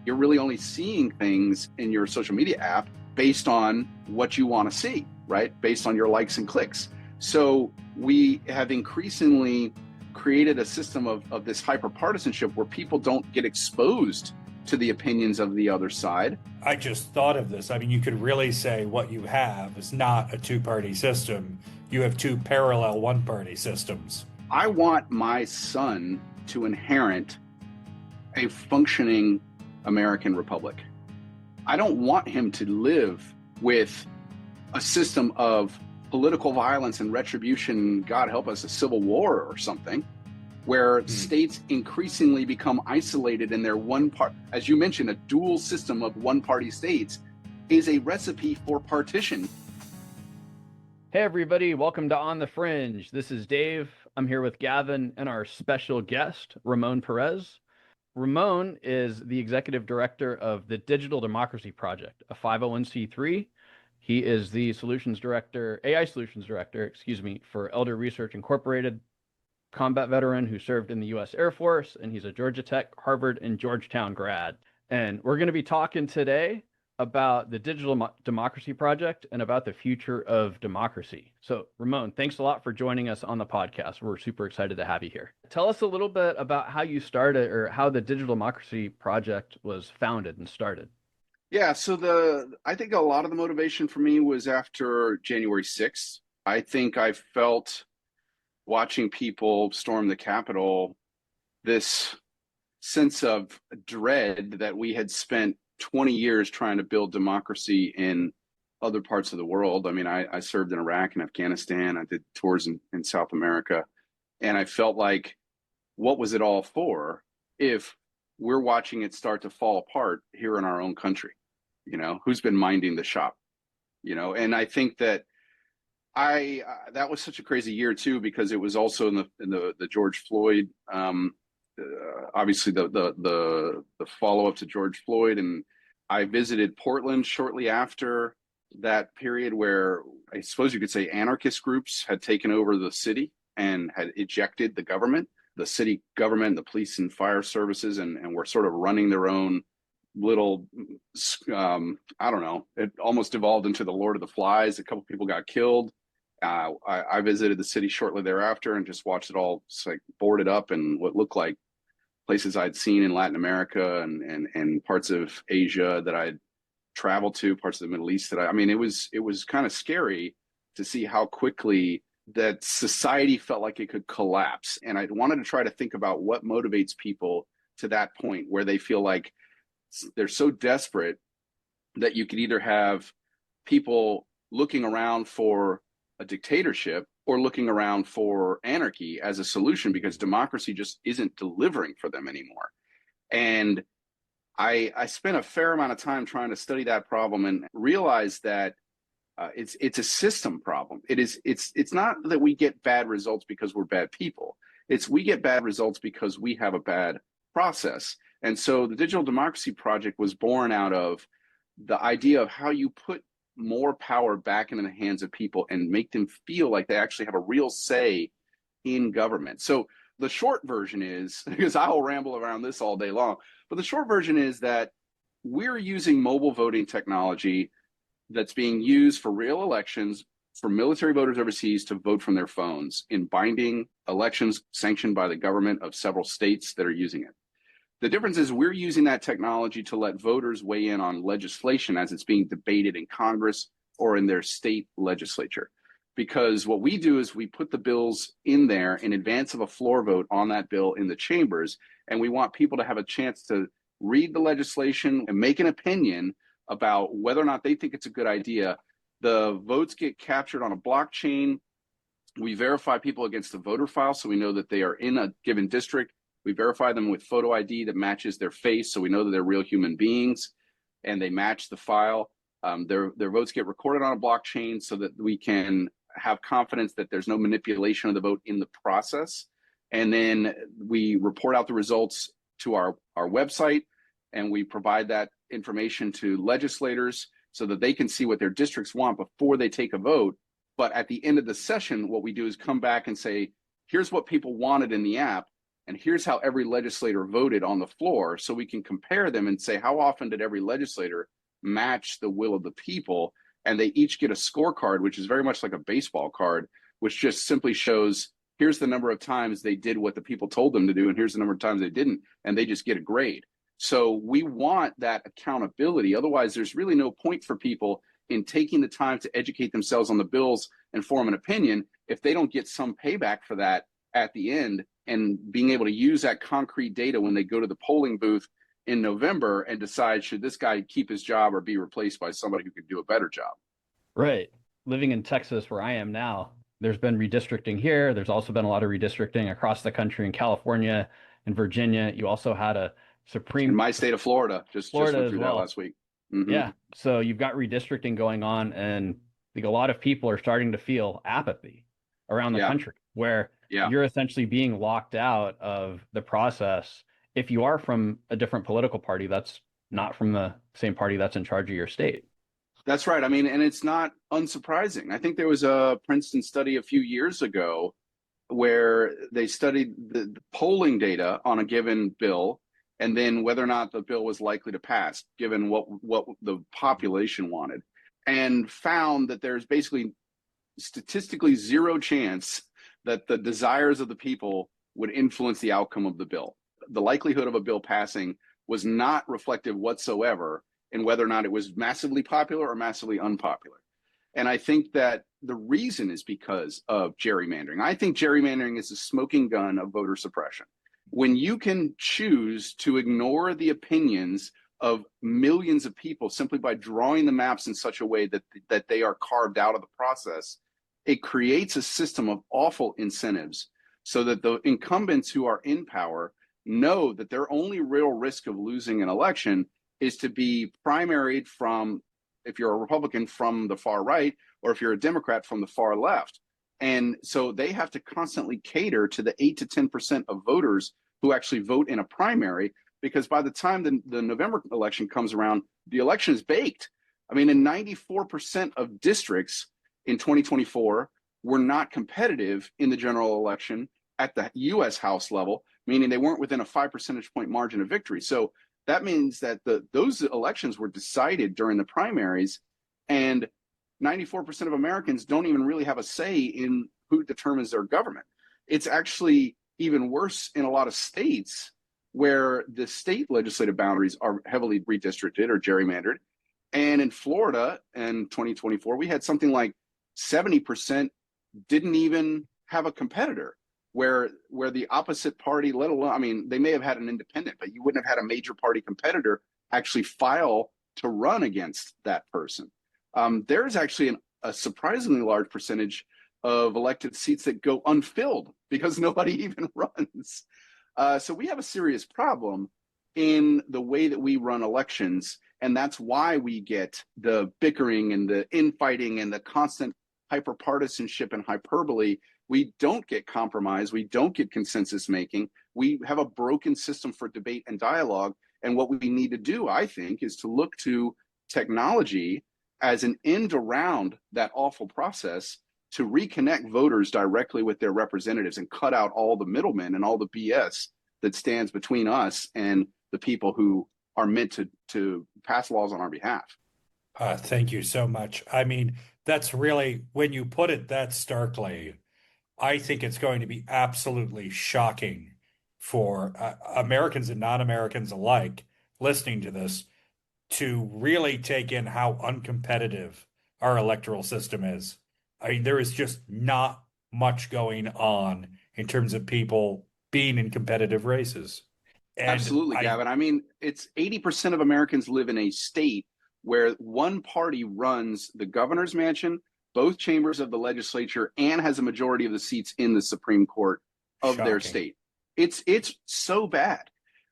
You're really only seeing things in your social media app based on what you want to see, right? Based on your likes and clicks. So we have increasingly created a system of this hyper-partisanship where people don't get exposed to the opinions of the other side. I just thought of this. I mean, you could really say what you have is not a two-party system. You have two parallel one-party systems. I want my son to inherit a functioning American republic. I don't want him to live with a system of political violence and retribution, God help us, a civil war or something, where states increasingly become isolated in their one part. As you mentioned, a dual system of one-party states is a recipe for partition. Hey everybody, welcome to On the Fringe. This is Dave. I'm here with Gavin and our special guest, Ramon Perez. Ramon is the executive director of the Digital Democracy Project, a 501c3. He is the AI solutions director, for Elder Research Incorporated, combat veteran who served in the U.S. Air Force, and he's a Georgia Tech, Harvard, and Georgetown grad. And we're going to be talking today about the Digital Democracy Project and about the future of democracy. So, Ramon, thanks a lot for joining us on the podcast. We're super excited to have you here. Tell us a little bit about how you started, or how the Digital Democracy Project was founded and started. Yeah, so I think a lot of the motivation for me was after January 6th. I think I felt, watching people storm the Capitol, this sense of dread that we had spent 20 years trying to build democracy in other parts of the world. I mean, I served in Iraq and Afghanistan. I did tours in South America. And I felt like, what was it all for if we're watching it start to fall apart here in our own country? You know, who's been minding the shop? You know, and I think that that was such a crazy year too, because it was also in the George Floyd, obviously the follow up to George Floyd, and I visited Portland shortly after that period, where I suppose you could say anarchist groups had taken over the city and had ejected the government, the city government, the police and fire services, and were sort of running their own little, I don't know, it almost evolved into the Lord of the Flies. A couple people got killed. I visited the city shortly thereafter and just watched it all like boarded up, and what looked like places I'd seen in Latin America and parts of Asia that I'd traveled to, parts of the Middle East I mean, it was kind of scary to see how quickly that society felt like it could collapse. And I wanted to try to think about what motivates people to that point where they feel like they're so desperate that you could either have people looking around for a dictatorship or looking around for anarchy as a solution, because democracy just isn't delivering for them anymore. And I spent a fair amount of time trying to study that problem and realize that it's a system problem. It's not that we get bad results because we're bad people. We get bad results because we have a bad process. And so the Digital Democracy Project was born out of the idea of how you put more power back into the hands of people and make them feel like they actually have a real say in government. So the short version is, because I'll ramble around this all day long, but the short version is that we're using mobile voting technology that's being used for real elections for military voters overseas to vote from their phones in binding elections sanctioned by the government of several states that are using it. The difference is we're using that technology to let voters weigh in on legislation as it's being debated in Congress or in their state legislature. Because what we do is we put the bills in there in advance of a floor vote on that bill in the chambers, and we want people to have a chance to read the legislation and make an opinion about whether or not they think it's a good idea. The votes get captured on a blockchain. We verify people against the voter file so we know that they are in a given district. We verify them with photo ID that matches their face, so we know that they're real human beings, and they match the file. Their votes get recorded on a blockchain so that we can have confidence that there's no manipulation of the vote in the process. And then we report out the results to our website, and we provide that information to legislators so that they can see what their districts want before they take a vote. But at the end of the session, what we do is come back and say, here's what people wanted in the app. and here's how every legislator voted on the floor, so we can compare them and say, how often did every legislator match the will of the people? And they each get a scorecard, which is very much like a baseball card, which just simply shows, here's the number of times they did what the people told them to do, and here's the number of times they didn't, and they just get a grade. So we want that accountability. Otherwise, there's really no point for people in taking the time to educate themselves on the bills and form an opinion if they don't get some payback for that at the end, and being able to use that concrete data when they go to the polling booth in November and decide, should this guy keep his job or be replaced by somebody who can do a better job. Right. Living in Texas, where I am now, there's been redistricting here. There's also been a lot of redistricting across the country in California and Virginia. You also had a in my state of Florida, just went through that last week. Mm-hmm. Yeah. So you've got redistricting going on, and I think a lot of people are starting to feel apathy around the country, where you're essentially being locked out of the process if you are from a different political party that's not from the same party that's in charge of your state. That's right. I mean, and it's not unsurprising. I think there was a Princeton study a few years ago where they studied the polling data on a given bill, and then whether or not the bill was likely to pass, given what the population wanted, and found that there's basically statistically zero chance that the desires of the people would influence the outcome of the bill. The likelihood of a bill passing was not reflective whatsoever in whether or not it was massively popular or massively unpopular. And I think that the reason is because of gerrymandering. I think gerrymandering is a smoking gun of voter suppression. When you can choose to ignore the opinions of millions of people simply by drawing the maps in such a way that they are carved out of the process, it creates a system of awful incentives so that the incumbents who are in power know that their only real risk of losing an election is to be primaried from, if you're a Republican, from the far right, or if you're a Democrat, from the far left. And so they have to constantly cater to the 8 to 10% of voters who actually vote in a primary, because by the time the November election comes around, the election is baked. I mean, in 94% of districts in 2024 were not competitive in the general election at the U.S. House level, meaning they weren't within a 5 percentage point margin of victory. So that means that those elections were decided during the primaries, and 94% of Americans don't even really have a say in who determines their government. It's actually even worse in a lot of states where the state legislative boundaries are heavily redistricted or gerrymandered. And in Florida in 2024, we had something like 70% didn't even have a competitor, where the opposite party, let alone, I mean, they may have had an independent, but you wouldn't have had a major party competitor actually file to run against that person. There's actually a surprisingly large percentage of elected seats that go unfilled because nobody even runs. So we have a serious problem in the way that we run elections. And that's why we get the bickering and the infighting and the constant hyperpartisanship and hyperbole. We don't get compromise. We don't get consensus making. We have a broken system for debate and dialogue. And what we need to do, I think, is to look to technology as an end around that awful process to reconnect voters directly with their representatives and cut out all the middlemen and all the BS that stands between us and the people who are meant to pass laws on our behalf. Thank you so much. I mean, that's really, when you put it that starkly, I think it's going to be absolutely shocking for Americans and non-Americans alike listening to this to really take in how uncompetitive our electoral system is. I mean, there is just not much going on in terms of people being in competitive races. And absolutely, Gavin. I mean, it's 80% of Americans live in a state where one party runs the governor's mansion, both chambers of the legislature, and has a majority of the seats in the Supreme Court of their state. It's so bad.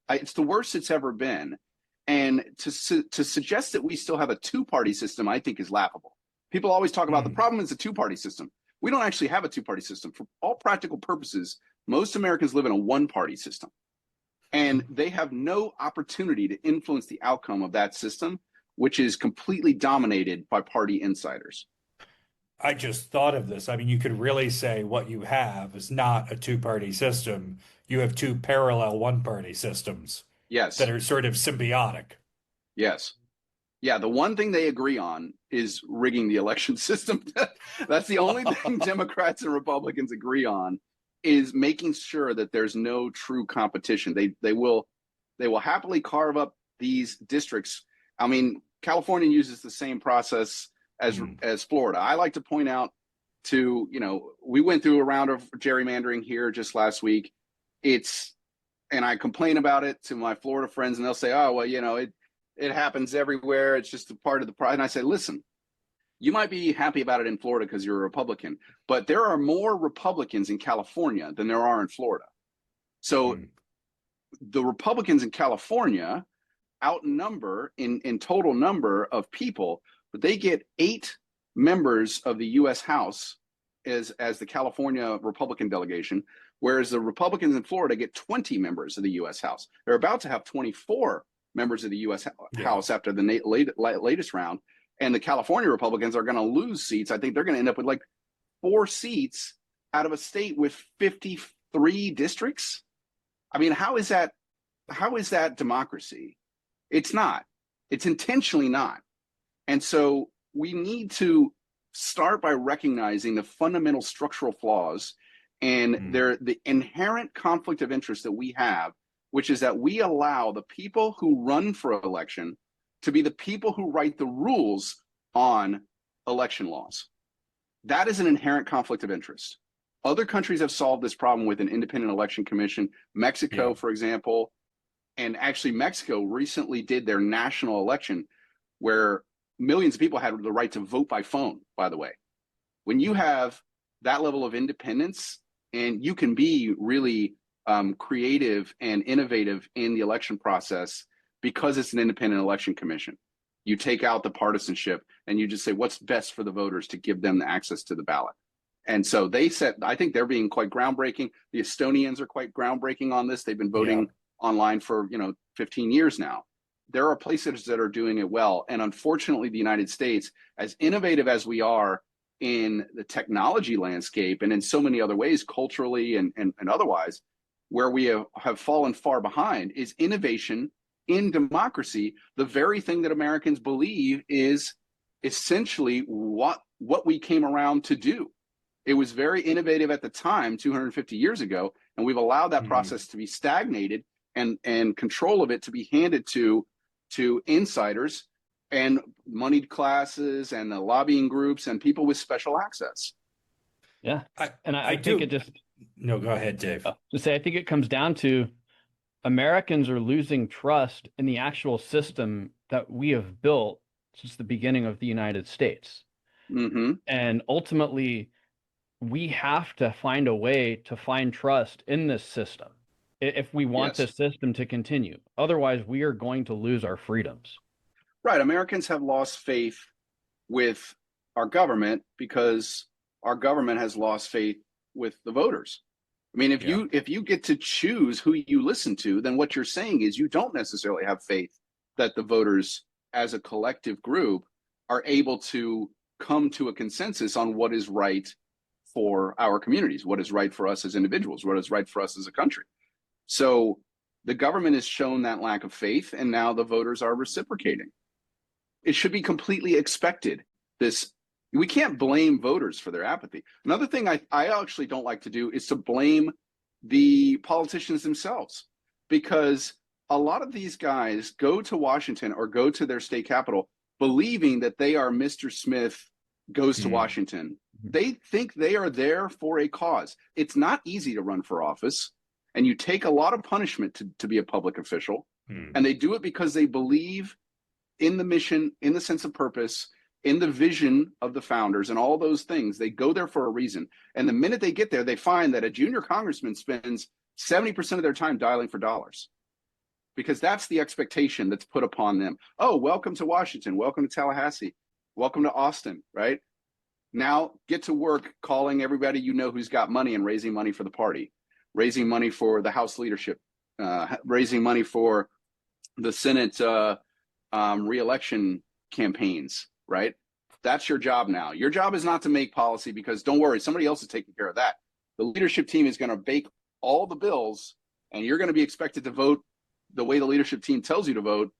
It's the worst it's ever been. And to suggest that we still have a two-party system, I think, is laughable. People always talk about the problem is a two-party system. We don't actually have a two-party system. For all practical purposes, most Americans live in a one-party system. And they have no opportunity to influence the outcome of that system, which is completely dominated by party insiders. I just thought of this. I mean, you could really say what you have is not a two-party system. you have two parallel one-party systems Yes. that are sort of symbiotic. Yes. Yeah, the one thing they agree on is rigging the election system. That's the only thing Democrats and Republicans agree on, is making sure that there's no true competition. They will happily carve up these districts. I mean, California uses the same process as Florida. I like to point out to, we went through a round of gerrymandering here just last week. And I complain about it to my Florida friends, and they'll say, "Oh, well, it happens everywhere. It's just a part of the process." And I say, listen, you might be happy about it in Florida because you're a Republican, but there are more Republicans in California than there are in Florida. So the Republicans in California outnumber in total number of people, but they get 8 members of the U.S. House as the California Republican delegation, whereas the Republicans in Florida get 20 members of the U.S. House. They're about to have 24 members of the U.S. House after the latest round, and the California Republicans are going to lose seats. I think they're going to end up with like 4 seats out of a state with 53 districts. I mean, how is that democracy? It's not. It's intentionally not. And so we need to start by recognizing the fundamental structural flaws and the inherent conflict of interest that we have, which is that we allow the people who run for election to be the people who write the rules on election laws. That is an inherent conflict of interest. Other countries have solved this problem with an independent election commission. Mexico, for example, and actually Mexico recently did their national election where millions of people had the right to vote by phone, by the way. When you have that level of independence, and you can be really creative and innovative in the election process because it's an independent election commission. You take out the partisanship and you just say what's best for the voters to give them the access to the ballot. And so I think they're being quite groundbreaking. The Estonians are quite groundbreaking on this. They've been voting online for 15 years now. There are places that are doing it well. And unfortunately, the United States, as innovative as we are in the technology landscape and in so many other ways, culturally and otherwise, where we have fallen far behind is innovation in democracy, the very thing that Americans believe is essentially what we came around to do. It was very innovative at the time, 250 years ago, and we've allowed that process to be stagnated and control of it to be handed to insiders and moneyed classes and the lobbying groups and people with special access. Yeah. I think it just... No, go ahead, Dave. I think it comes down to Americans are losing trust in the actual system that we have built since the beginning of the United States. And ultimately, we have to find a way to find trust in this system if we want this system to continue. Otherwise, we are going to lose our freedoms. Right. Americans have lost faith with our government because our government has lost faith with the voters. I mean, if you get to choose who you listen to, then what you're saying is you don't necessarily have faith that the voters as a collective group are able to come to a consensus on what is right for our communities, what is right for us as individuals, what is right for us as a country. So the government has shown that lack of faith, and now the voters are reciprocating. It should be completely expected. We can't blame voters for their apathy. Another thing I actually don't like to do is to blame the politicians themselves, because a lot of these guys go to Washington or go to their state capital believing that they are Mr. Smith goes to Washington. They think they are there for a cause. It's not easy to run for office, and you take a lot of punishment to be a public official. And they do it because they believe in the mission, in the sense of purpose, in the vision of the founders and all those things. They go there for a reason. And the minute they get there, they find that a junior congressman spends 70% of their time dialing for dollars, because that's the expectation that's put upon them. Oh, welcome to Washington. Welcome to Tallahassee. Welcome to Austin, right? Now get to work calling everybody you know who's got money and raising money for the party, raising money for the House leadership, raising money for the Senate re-election campaigns, right? That's your job now. Your job is not to make policy, because don't worry, somebody else is taking care of that. The leadership team is going to bake all the bills and you're going to be expected to vote the way the leadership team tells you to vote,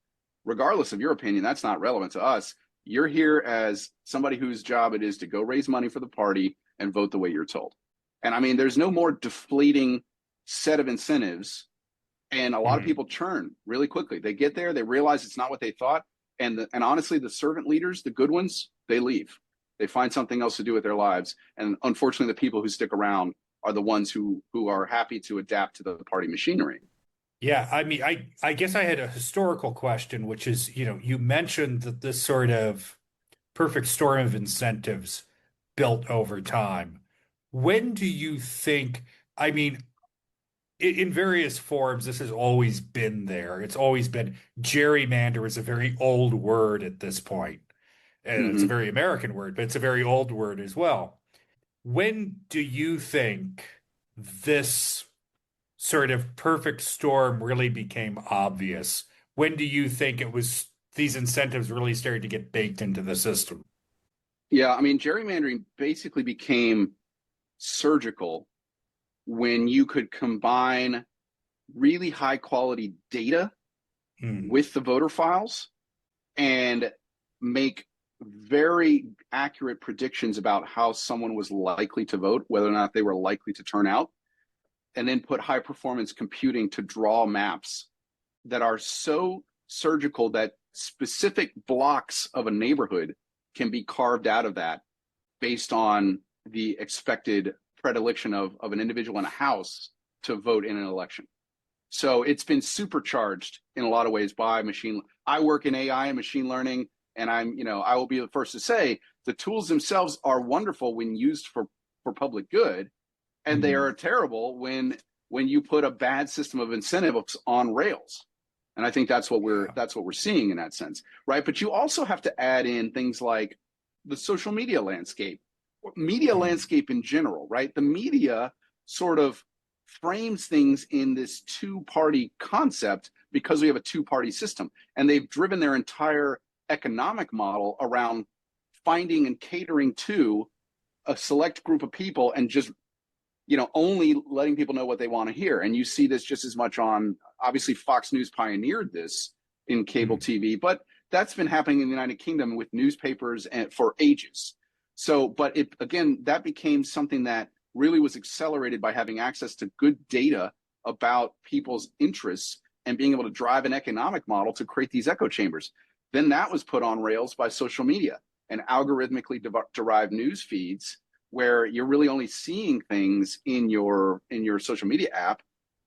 regardless of your opinion. That's not relevant to us. You're here as somebody whose job it is to go raise money for the party and vote the way you're told. And I mean, there's no more deflating set of incentives. And a lot of people churn really quickly. They get there, they realize it's not what they thought. And honestly, the servant leaders, the good ones, they leave. They find something else to do with their lives. And unfortunately, the people who stick around are the ones who are happy to adapt to the party machinery. Yeah, I mean, I guess I had a historical question, which is, you mentioned that this sort of perfect storm of incentives built over time. When do you think, I mean, in various forms, this has always been there. It's always been gerrymander is a very old word at this point. And it's a very American word, but it's a very old word as well. When do you think this sort of perfect storm really became obvious? When do you think these incentives really started to get baked into the system? Yeah, I mean, gerrymandering basically became surgical when you could combine really high quality data with the voter files and make very accurate predictions about how someone was likely to vote, whether or not they were likely to turn out, and then put high performance computing to draw maps that are so surgical that specific blocks of a neighborhood can be carved out of that based on the expected predilection of an individual in a house to vote in an election. So it's been supercharged in a lot of ways by machine. I work in AI and machine learning, and I will be the first to say the tools themselves are wonderful when used for public good, and they are terrible when you put a bad system of incentives on rails. And I think that's what we're seeing in that sense, right? But you also have to add in things like the social media landscape, landscape in general, right? The media sort of frames things in this two-party concept because we have a two-party system, and they've driven their entire economic model around finding and catering to a select group of people and just only letting people know what they want to hear. And you see this just as much on, obviously Fox News pioneered this in cable TV, but that's been happening in the United Kingdom with newspapers and for ages. So, but that became something that really was accelerated by having access to good data about people's interests and being able to drive an economic model to create these echo chambers. Then that was put on rails by social media and algorithmically derived news feeds, where you're really only seeing things in your social media app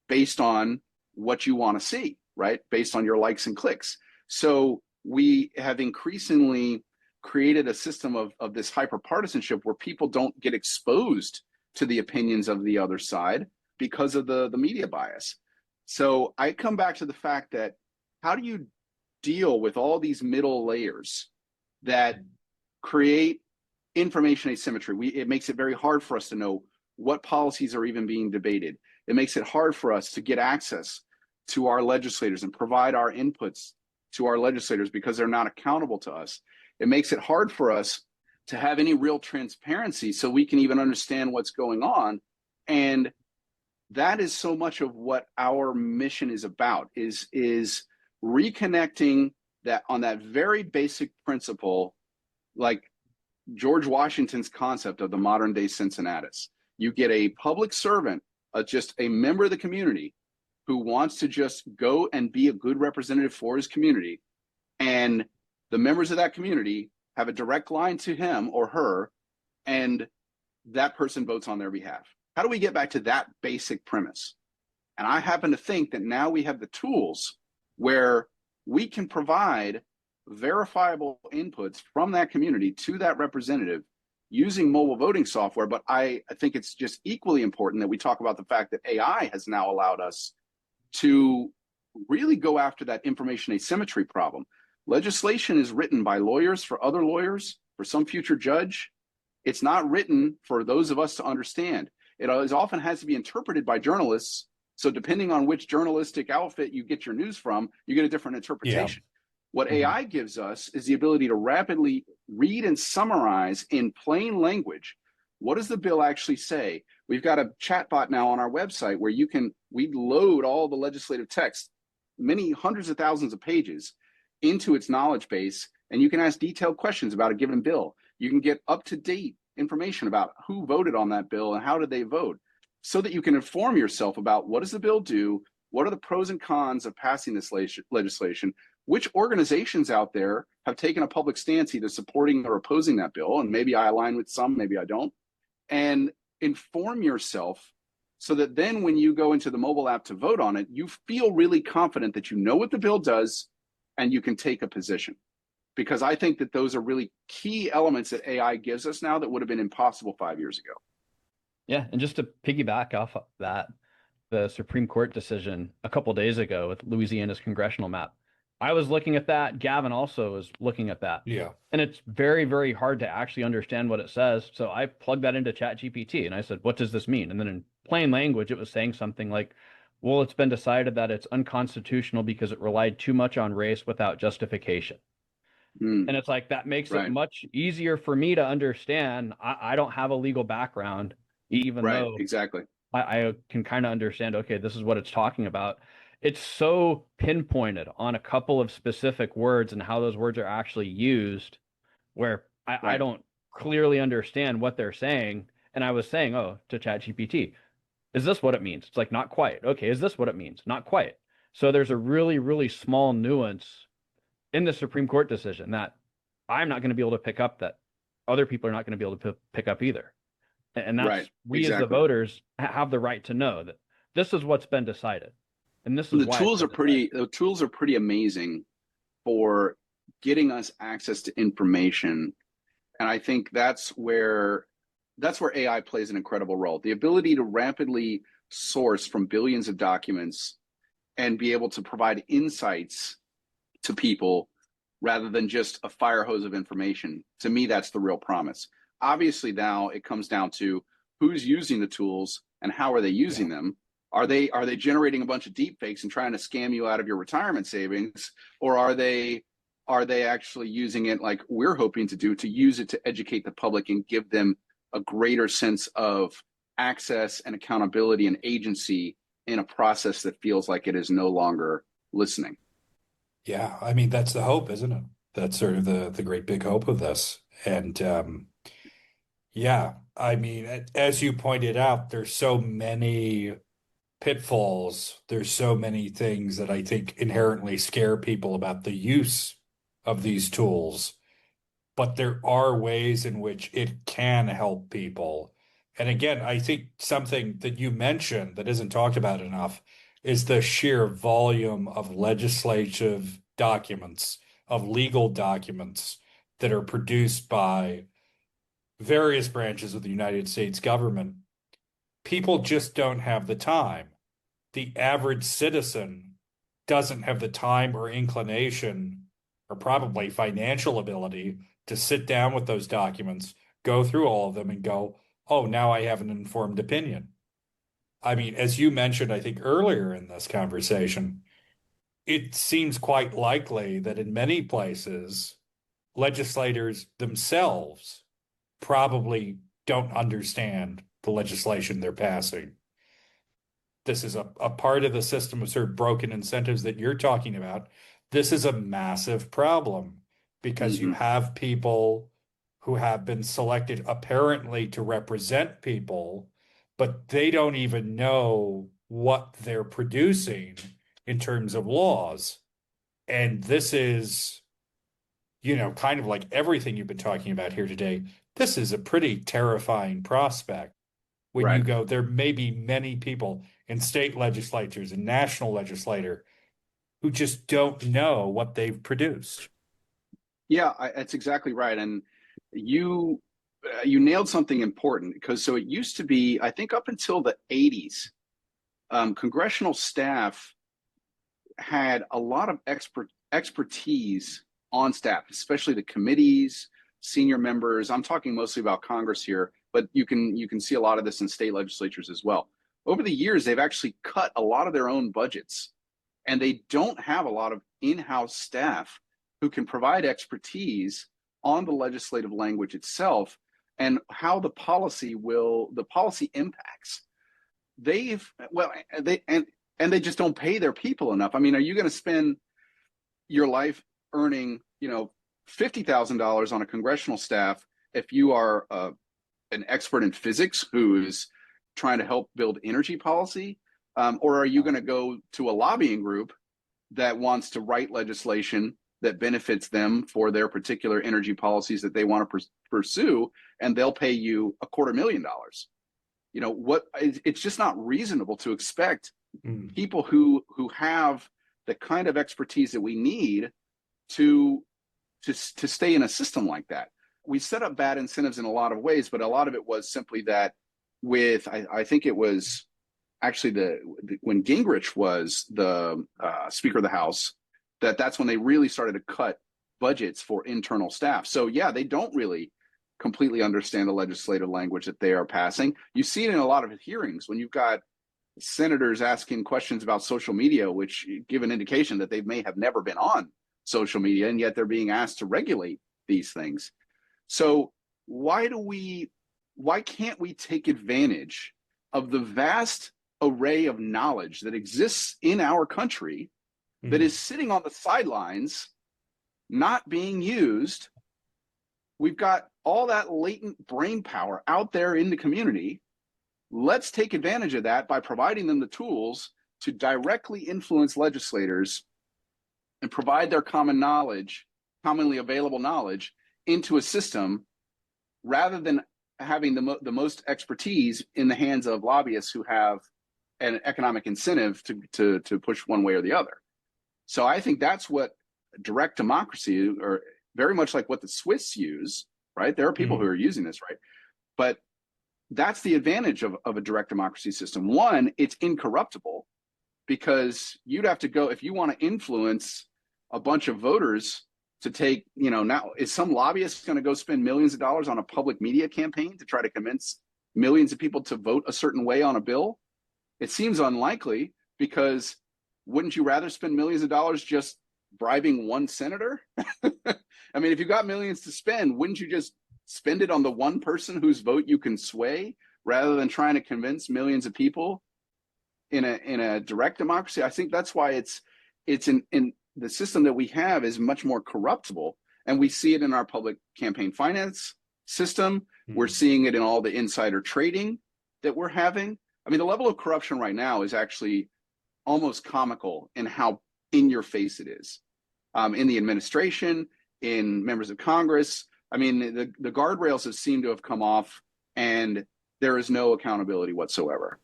based on what you want to see, right? Based on your likes and clicks. So we have increasingly created a system of this hyper-partisanship where people don't get exposed to the opinions of the other side because of the media bias. So I come back to the fact that how do you deal with all these middle layers that create information asymmetry? It makes it very hard for us to know what policies are even being debated. It makes it hard for us to get access to our legislators and provide our inputs to our legislators because they're not accountable to us. It makes it hard for us to have any real transparency so we can even understand what's going on. And that is so much of what our mission is about, is reconnecting that on that very basic principle, like George Washington's concept of the modern day Cincinnatus. You get a public servant, just a member of the community who wants to just go and be a good representative for his community. And the members of that community have a direct line to him or her, and that person votes on their behalf. How do we get back to that basic premise? And I happen to think that now we have the tools where we can provide verifiable inputs from that community to that representative using mobile voting software. But I think it's just equally important that we talk about the fact that AI has now allowed us to really go after that information asymmetry problem. Legislation is written by lawyers for other lawyers, for some future judge. It's not written for those of us to understand. It often has to be interpreted by journalists. So depending on which journalistic outfit you get your news from, you get a different interpretation. Yeah. What AI gives us is the ability to rapidly read and summarize in plain language. What does the bill actually say? We've got a chat bot now on our website where we load all the legislative text, many hundreds of thousands of pages, into its knowledge base, and you can ask detailed questions about a given bill. You can get up-to-date information about who voted on that bill and how did they vote, so that you can inform yourself about what does the bill do, what are the pros and cons of passing this legislation, which organizations out there have taken a public stance either supporting or opposing that bill, and maybe I align with some, maybe I don't, and inform yourself so that then when you go into the mobile app to vote on it, you feel really confident that you know what the bill does and you can take a position. Because I think that those are really key elements that AI gives us now that would have been impossible 5 years ago. Yeah, and just to piggyback off of that, the Supreme Court decision a couple days ago with Louisiana's congressional map, I was looking at that. Gavin also was looking at that. Yeah. And it's very, very hard to actually understand what it says. So I plugged that into ChatGPT and I said, what does this mean? And then in plain language, it was saying something like, well, it's been decided that it's unconstitutional because it relied too much on race without justification. And it's like, that makes it much easier for me to understand. I don't have a legal background, even though exactly. I can kind of understand, okay, this is what it's talking about. It's so pinpointed on a couple of specific words and how those words are actually used, where I don't clearly understand what they're saying. And I was saying, oh, to ChatGPT, is this what it means? It's like, not quite. Okay, is this what it means? Not quite. So there's a really, really small nuance in the Supreme Court decision that I'm not going to be able to pick up, that other people are not going to be able to pick up either. And that's we as the voters have the right to know that this is what's been decided. And this is the tools are pretty amazing for getting us access to information. And I think that's where AI plays an incredible role. The ability to rapidly source from billions of documents and be able to provide insights to people rather than just a fire hose of information. To me, that's the real promise. Obviously, now it comes down to who's using the tools and how are they using them. Are they generating a bunch of deep fakes and trying to scam you out of your retirement savings, or are they actually using it like we're hoping to do, to use it to educate the public and give them a greater sense of access and accountability and agency in a process that feels like it is no longer listening? Yeah, I mean, that's the hope, isn't it? That's sort of the great big hope of this. And yeah, I mean, as you pointed out, there's so many pitfalls. There's so many things that I think inherently scare people about the use of these tools. But there are ways in which it can help people. And again, I think something that you mentioned that isn't talked about enough is the sheer volume of legislative documents, of legal documents that are produced by various branches of the United States government. People just don't have the time. The average citizen doesn't have the time or inclination, or probably financial ability, to sit down with those documents, go through all of them and go, oh, now I have an informed opinion. I mean, as you mentioned, I think earlier in this conversation, it seems quite likely that in many places, legislators themselves probably don't understand the legislation they're passing. This is a part of the system of sort of broken incentives that you're talking about. This is a massive problem because you have people who have been selected apparently to represent people, but they don't even know what they're producing in terms of laws. And this is, kind of like everything you've been talking about here today. This is a pretty terrifying prospect when you go, there may be many people in state legislatures and national legislature who just don't know what they've produced. Yeah, that's exactly right. And you nailed something important, because so it used to be, I think up until the 80s, congressional staff had a lot of expertise on staff, especially the committees, senior members. I'm talking mostly about Congress here, but you can see a lot of this in state legislatures as well. Over the years, they've actually cut a lot of their own budgets, and they don't have a lot of in-house staff who can provide expertise on the legislative language itself. and how the policy impacts. They just don't pay their people enough. I mean, are you going to spend your life earning, $50,000 on a congressional staff if you are an expert in physics who is trying to help build energy policy? Or are you going to go to a lobbying group that wants to write legislation that benefits them for their particular energy policies that they want to pursue, and they'll pay you $250,000? It's just not reasonable to expect people who have the kind of expertise that we need to stay in a system like that. We set up bad incentives in a lot of ways, but a lot of it was simply that I think it was actually when Gingrich was the Speaker of the House, that's when they really started to cut budgets for internal staff. So yeah, they don't really completely understand the legislative language that they are passing. You see it in a lot of hearings when you've got senators asking questions about social media, which give an indication that they may have never been on social media, and yet they're being asked to regulate these things. So why can't we take advantage of the vast array of knowledge that exists in our country that is sitting on the sidelines, not being used? We've got all that latent brain power out there in the community. Let's take advantage of that by providing them the tools to directly influence legislators and provide their commonly available knowledge into a system, rather than having the most expertise in the hands of lobbyists who have an economic incentive to push one way or the other. So I think that's what direct democracy, or very much like what the Swiss use, right? There are people who are using this, right? But that's the advantage of a direct democracy system. One, it's incorruptible, because you'd have to go, if you want to influence a bunch of voters to take, now is some lobbyist going to go spend millions of dollars on a public media campaign to try to convince millions of people to vote a certain way on a bill? It seems unlikely, because wouldn't you rather spend millions of dollars just bribing one senator? I mean, if you got millions to spend, wouldn't you just spend it on the one person whose vote you can sway, rather than trying to convince millions of people in a direct democracy? I think that's why it's in the system that we have is much more corruptible, and we see it in our public campaign finance system. We're seeing it in all the insider trading that we're having. I mean, the level of corruption right now is actually almost comical in how in your face it is, in the administration, in members of Congress. I mean, the guardrails have seemed to have come off, and there is no accountability whatsoever.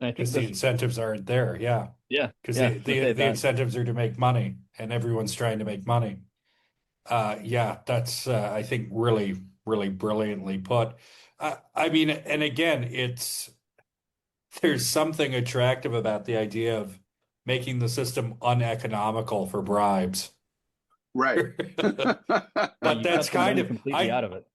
I think the incentives aren't there. Yeah. Because the incentives are to make money, and everyone's trying to make money. That's I think really, really brilliantly put. I mean, and again, there's something attractive about the idea of making the system uneconomical for bribes. Right. But that's kind of completely out of it.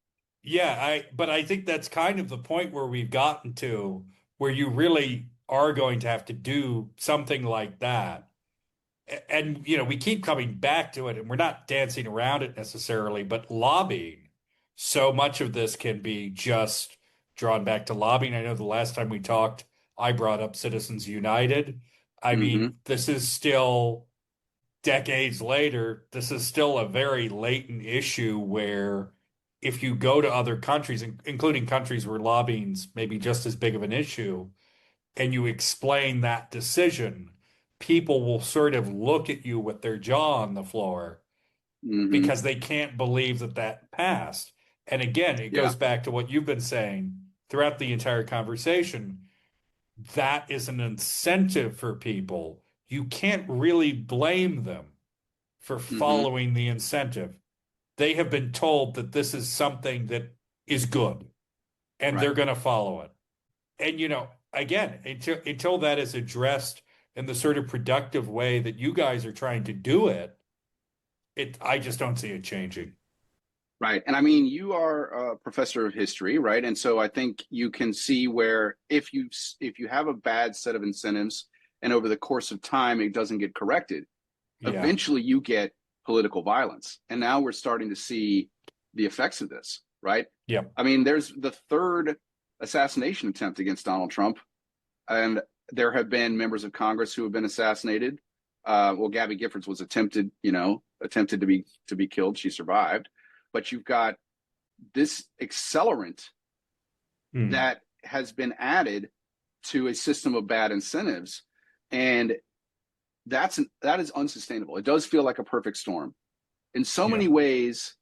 Yeah, but I think that's kind of the point where we've gotten to, where you really are going to have to do something like that. And, we keep coming back to it, and we're not dancing around it necessarily, but lobbying. So much of this can be just drawn back to lobbying. I know the last time we talked, I brought up Citizens United. I mean, this is still decades later, this is still a very latent issue where if you go to other countries, including countries where lobbying's maybe just as big of an issue, and you explain that decision, people will sort of look at you with their jaw on the floor because they can't believe that passed. And again, it goes back to what you've been saying throughout the entire conversation. That is an incentive for people. You can't really blame them for following the incentive. They have been told that this is something that is good, and they're going to follow it. And, again, until that is addressed in the sort of productive way that you guys are trying to do it, I just don't see it changing. Right. And I mean, you are a professor of history, right? And so I think you can see where if you have a bad set of incentives and over the course of time it doesn't get corrected, eventually you get political violence. And now we're starting to see the effects of this. right? Yep. I mean, there's the third assassination attempt against Donald Trump, and there have been members of Congress who have been assassinated. Well, Gabby Giffords was attempted to be killed. She survived, but you've got this accelerant that has been added to a system of bad incentives, and that is unsustainable. It does feel like a perfect storm in so many ways.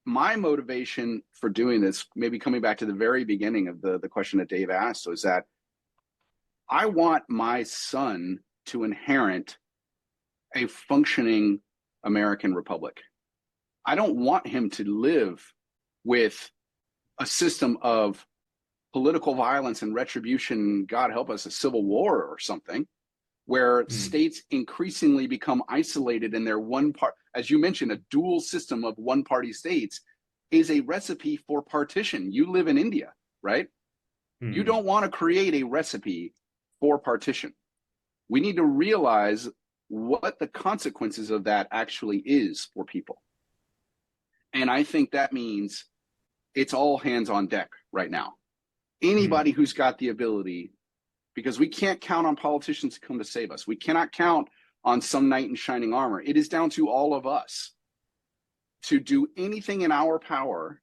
My motivation for doing this, maybe coming back to the very beginning of the question that Dave asked, was that I want my son to inherit a functioning American republic. I don't want him to live with a system of political violence and retribution, God help us, a civil war or something, where states increasingly become isolated in their one part. As you mentioned, a dual system of one-party states is a recipe for partition. You live in India, right? You don't want to create a recipe for partition. We need to realize what the consequences of that actually is for people. And I think that means it's all hands on deck right now. Anybody who's got the ability, because we can't count on politicians to come to save us. We cannot count on some knight in shining armor. It is down to all of us to do anything in our power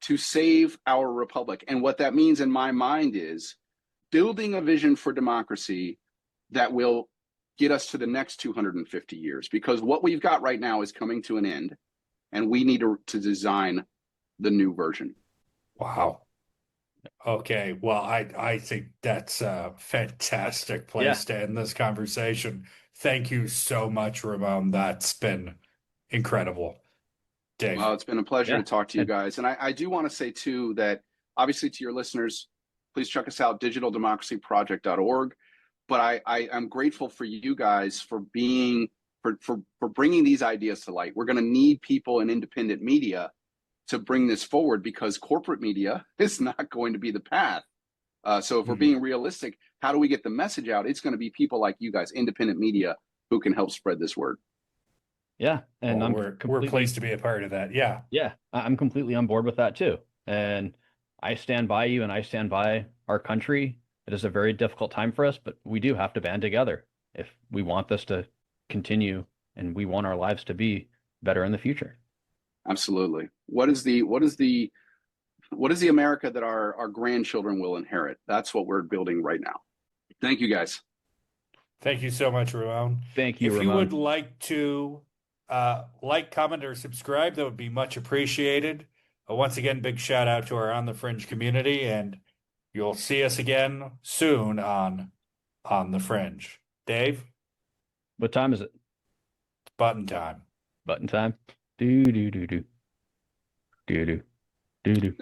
to save our republic. And what that means in my mind is building a vision for democracy that will get us to the next 250 years, because what we've got right now is coming to an end, and we need to design the new version. Wow. Okay. Well, I think that's a fantastic place to end this conversation. Thank you so much, Ramon. That's been incredible. Dave. Well, it's been a pleasure to talk to you guys. And I do want to say, too, that obviously to your listeners, please check us out, digitaldemocracyproject.org. But I'm grateful for you guys for bringing these ideas to light. We're going to need people in independent media to bring this forward, because corporate media is not going to be the path. So if we're being realistic, how do we get the message out? It's going to be people like you guys, independent media, who can help spread this word. Yeah. And we're pleased to be a part of that. Yeah. Yeah. I'm completely on board with that too. And I stand by you, and I stand by our country. It is a very difficult time for us, but we do have to band together if we want this to continue and we want our lives to be better in the future. Absolutely. What is the America that our grandchildren will inherit? That's what we're building right now. Thank you, guys. Thank you so much, Ramon. Thank you, If Ramon. you would like to like, comment, or subscribe, that would be much appreciated. Once again, big shout out to our On the Fringe community, and you'll see us again soon on the Fringe. Dave? What time is it? It's button time. Button time. Do do do do. Do do do do.